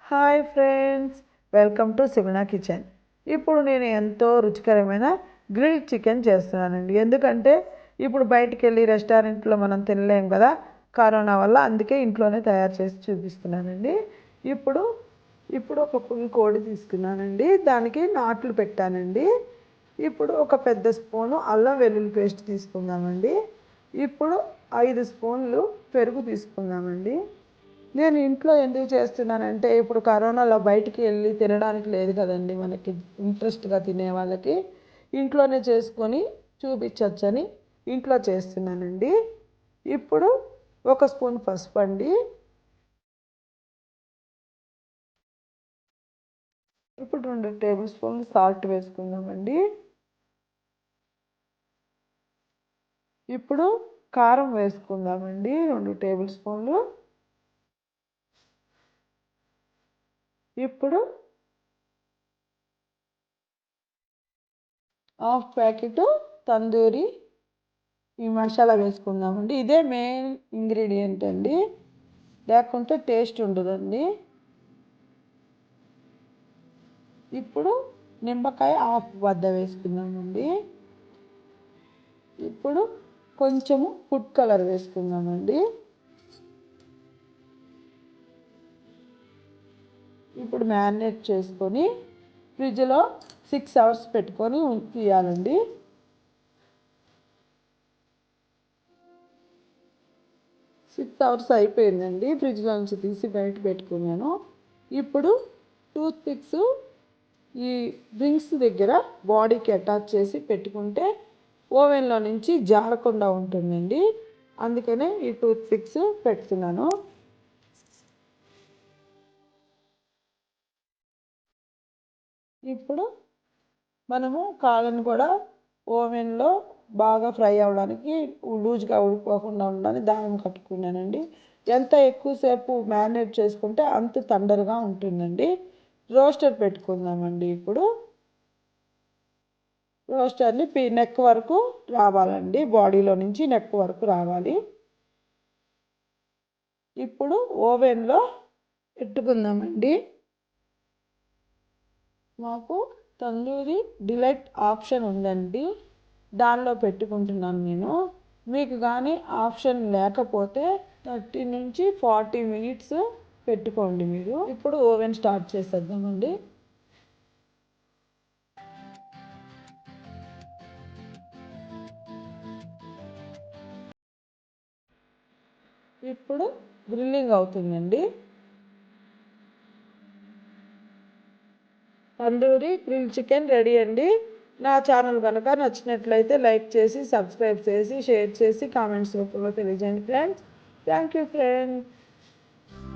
Hi friends, welcome to Simina kitchen. ఇప్పుడు నేను ఎంతో రుచికరమైన గ్రిల్డ్ చికెన్ చేస్తున్నానండి. ఎందుకంటే ఇప్పుడు బయటికి వెళ్ళి రెస్టారెంట్లో మనం తినలేం కదా కరోనా వల్ల. అందుకే ఇంట్లోనే తయారు చేసి చూపిస్తున్నానండి. ఇప్పుడు ఇప్పుడు ఒక పుల్ కోడి తీసుకున్నానండి. దానికి నాట్లు పెట్టానండి. ఇప్పుడు ఒక పెద్ద స్పూను అల్లం వెల్లుల్లి పేస్ట్ తీసుకుందామండి. ఇప్పుడు 5 స్పూన్లు పెరుగు తీసుకుందామండి. నేను ఇంట్లో ఎందుకు చేస్తున్నానంటే ఇప్పుడు కరోనాలో బయటికి వెళ్ళి తినడానికి లేదు కదండి, మనకి ఇంట్రెస్ట్గా తినే వాళ్ళకి ఇంట్లోనే చేసుకొని చూపించవచ్చని ఇంట్లో చేస్తున్నానండి. ఇప్పుడు ఒక స్పూన్ పసుపు అండి. ఇప్పుడు 2 టేబుల్ స్పూన్లు సాల్ట్ వేసుకుందామండి. ఇప్పుడు కారం వేసుకుందామండి, 2 టేబుల్ స్పూన్లు. ఇప్పుడు హాఫ్ ప్యాకెట్ తందూరి ఈ మసాలా వేసుకుందామండి. ఇదే మెయిన్ ఇంగ్రీడియంట్ అండి, లేకుంటే టేస్ట్ ఉండదండి. ఇప్పుడు నిమ్మకాయ హాఫ్ వద్ద వేసుకుందామండి. ఇప్పుడు కొంచెము ఫుడ్ కలర్ వేసుకుందామండి. ఇప్పుడు మ్యారినేట్ చేసుకొని ఫ్రిడ్జ్లో 6 అవర్స్ పెట్టుకొని తీయాలండి. 6 అవర్స్ అయిపోయిందండి, ఫ్రిడ్జ్లో నుంచి తీసి బయట పెట్టుకున్నాను. ఇప్పుడు టూత్ పిక్స్ ఈ రింగ్స్ దగ్గర బాడీకి అటాచ్ చేసి పెట్టుకుంటే ఓవెన్లో నుంచి జారకుండా ఉంటుందండి. అందుకనే ఈ టూత్ పిక్స్ పెడుతున్నాను. ఇప్పుడు మనము కాళ్ళను కూడా ఓవెన్లో బాగా ఫ్రై అవ్వడానికి, లూజ్గా ఉడిపోకుండా ఉండడానికి దారం కట్టుకున్నానండి. ఎంత ఎక్కువసేపు మ్యారినేట్ చేసుకుంటే అంత తండరుగా ఉంటుందండి. రోస్టర్ పెట్టుకుందామండి. ఇప్పుడు రోస్టర్ని నెక్ వరకు రావాలండి, బాడీలో నుంచి నెక్ వరకు రావాలి. ఇప్పుడు ఓవెన్లో పెట్టుకుందామండి. మాకు తందూరి డిలైట్ ఆప్షన్ ఉందండి, దానిలో పెట్టుకుంటున్నాను నేను. మీకు కానీ ఆప్షన్ లేకపోతే 30 నుంచి 40 మినిట్స్ పెట్టుకోండి మీరు. ఇప్పుడు ఓవెన్ స్టార్ట్ చేసేద్దామండి. ఇప్పుడు గ్రిల్లింగ్ అవుతుందండి. తందూరి గ్రిల్ చికెన్ రెడీ అండి. నా ఛానల్ కనుక నచ్చినట్లయితే లైక్ చేసి, సబ్స్క్రైబ్ చేసి, షేర్ చేసి, కామెంట్స్ రూపంలో తెలియజేయండి ఫ్రెండ్స్. Thank you friends.